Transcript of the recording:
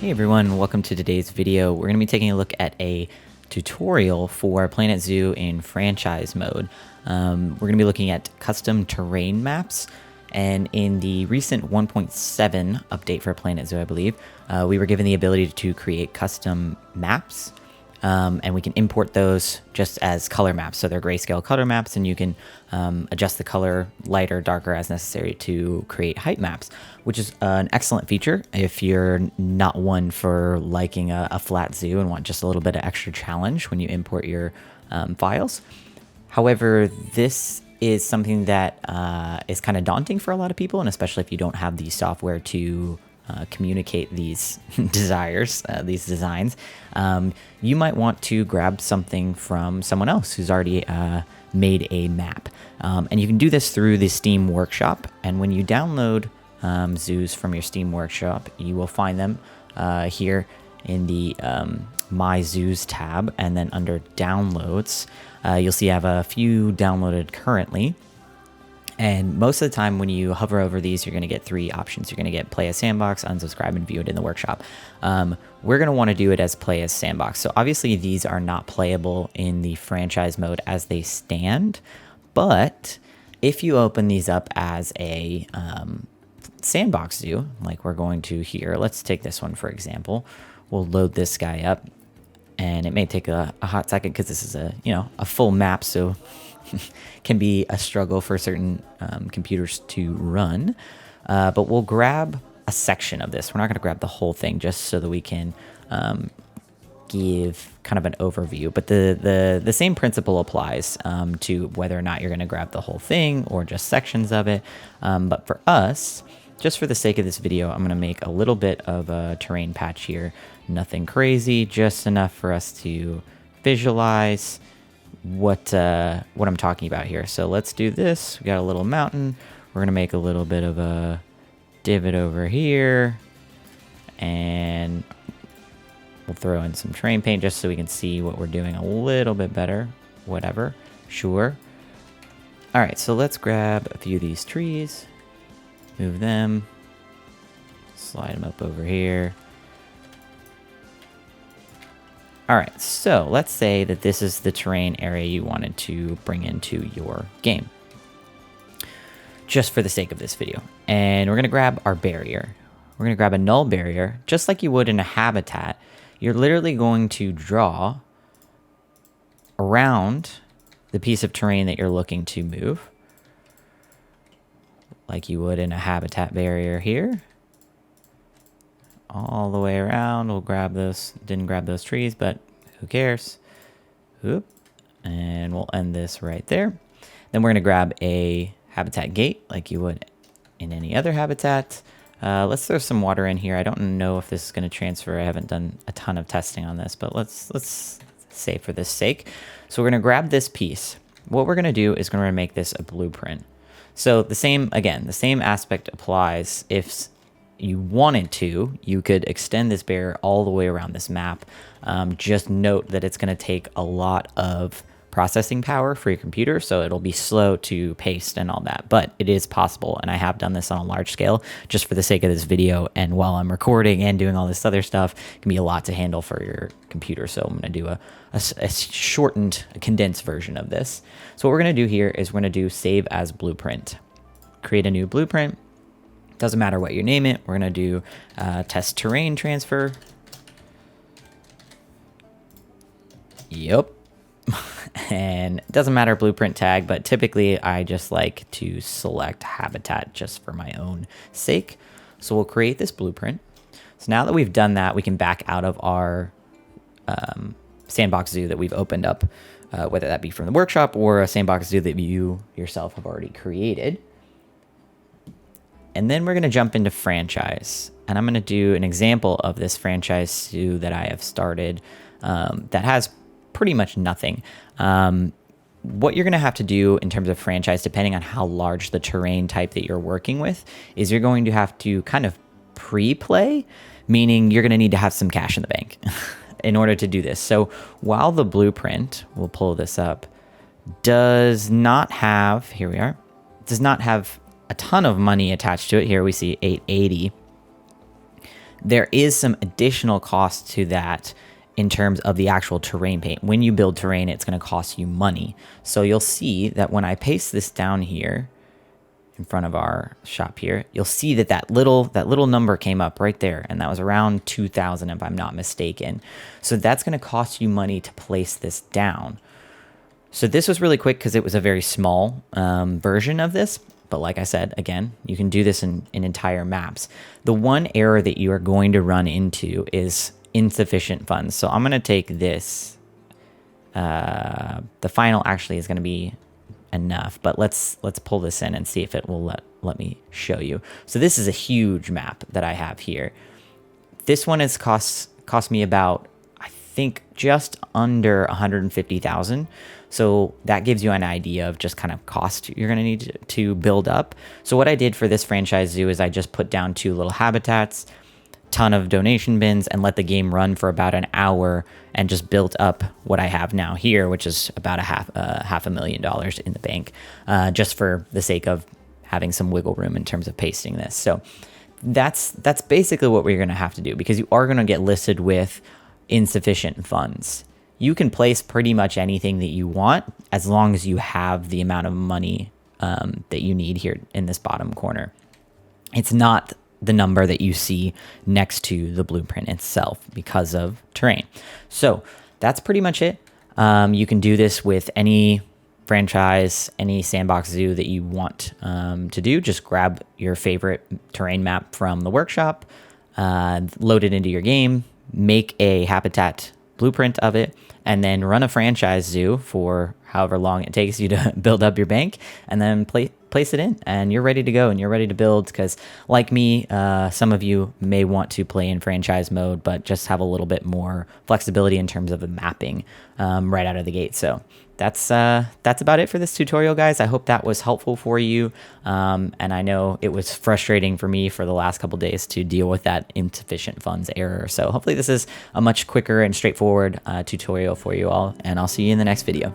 Hey everyone, welcome to today's video. We're going to be taking a look at a tutorial for Planet Zoo in franchise mode. We're going to be looking at custom terrain maps, and in the recent 1.7 update for Planet Zoo, I believe, we were given the ability to create custom maps. And we can import those just as color maps. So they're grayscale color maps, and you can adjust the color lighter, darker as necessary to create height maps, which is an excellent feature if you're not one for liking a flat zoo and want just a little bit of extra challenge when you import your files. However, this is something that is kind of daunting for a lot of people, and especially if you don't have the software to communicate these desires, these designs, you might want to grab something from someone else who's already made a map. And you can do this through the Steam Workshop. And when you download zoos from your Steam Workshop, you will find them here in the My Zoos tab. And then under Downloads, you'll see I have a few downloaded currently. And most of the time when you hover over these, you're going to get three options. You're going to get play as sandbox, unsubscribe, and view it in the workshop. We're going to want to do it as play as sandbox. So obviously these are not playable in the franchise mode as they stand. But if you open these up as a sandbox zoo, like we're going to here, let's take this one for example. We'll load this guy up, and it may take a hot second because this is a full map, so can be a struggle for certain computers to run. But we'll grab a section of this. We're not going to grab the whole thing just so that we can give kind of an overview. But the same principle applies to whether or not you're going to grab the whole thing or just sections of it. But for us, just for the sake of this video, I'm going to make a little bit of a terrain patch here. Nothing crazy, just enough for us to visualize what I'm talking about here. So let's do this. We got a little mountain. We're gonna make a little bit of a divot over here, and we'll throw in some terrain paint just so we can see what we're doing a little bit better. Whatever, sure. All right, so let's grab a few of these trees, move them, slide them up over here. All right, so let's say that this is the terrain area you wanted to bring into your game, just for the sake of this video. And we're gonna grab our barrier. We're gonna grab a null barrier, just like you would in a habitat. You're literally going to draw around the piece of terrain that you're looking to move, like you would in a habitat barrier here. All the way around. We'll grab this. Didn't grab those trees, but who cares? Oop. And we'll end this right there. Then we're going to grab a habitat gate like you would in any other habitat. Let's throw some water in here. I don't know if this is going to transfer. I haven't done a ton of testing on this, but let's say for this sake. So we're going to grab this piece. What we're going to do is we're going to make this a blueprint. So the same aspect applies. If you wanted to, you could extend this barrier all the way around this map. Just note that it's going to take a lot of processing power for your computer, so it'll be slow to paste and all that, but it is possible, and I have done this on a large scale just for the sake of this video, and while I'm recording and doing all this other stuff, it can be a lot to handle for your computer, so I'm going to do a shortened, condensed version of this. So what we're going to do here is we're going to do save as blueprint. Create a new blueprint. Doesn't matter what you name it. We're going to do test terrain transfer. Yep. And it doesn't matter blueprint tag, but typically I just like to select habitat just for my own sake. So we'll create this blueprint. So now that we've done that, we can back out of our sandbox zoo that we've opened up, whether that be from the workshop or a sandbox zoo that you yourself have already created. And then we're going to jump into franchise. And I'm going to do an example of this franchise zoo that I have started that has pretty much nothing. What you're going to have to do in terms of franchise, depending on how large the terrain type that you're working with, is you're going to have to kind of pre-play, meaning you're going to need to have some cash in the bank in order to do this. So while the blueprint, we'll pull this up, does not have, here we are, does not have a ton of money attached to it. Here we see 880. There is some additional cost to that in terms of the actual terrain paint. When you build terrain, it's going to cost you money. So you'll see that when I paste this down here in front of our shop here, you'll see that that little number came up right there, and that was around 2,000 if I'm not mistaken. So that's going to cost you money to place this down. So this was really quick because it was a very small version of this. But like I said, again, you can do this in entire maps. The one error that you are going to run into is insufficient funds. So I'm going to take this. The final actually is going to be enough, but let's pull this in and see if it will let me show you. So this is a huge map that I have here. This one has cost me about, I think, just under 150,000. So that gives you an idea of just kind of cost you're going to need to build up. So what I did for this franchise zoo is I just put down 2 little habitats, ton of donation bins, and let the game run for about an hour and just built up what I have now here, which is about half $500,000 in the bank, just for the sake of having some wiggle room in terms of pasting this. So that's basically what we're going to have to do, because you are going to get listed with insufficient funds. You can place pretty much anything that you want as long as you have the amount of money that you need here in this bottom corner. It's not the number that you see next to the blueprint itself because of terrain. So that's pretty much it. You can do this with any franchise, any sandbox zoo that you want to do. Just grab your favorite terrain map from the workshop, load it into your game, make a habitat blueprint of it, and then run a franchise zoo for however long it takes you to build up your bank, and then place it in, and you're ready to go and you're ready to build. Because like me, some of you may want to play in franchise mode, but just have a little bit more flexibility in terms of the mapping right out of the gate. So that's about it for this tutorial, guys. I hope that was helpful for you. And I know it was frustrating for me for the last couple days to deal with that insufficient funds error. So hopefully this is a much quicker and straightforward tutorial for you all, and I'll see you in the next video.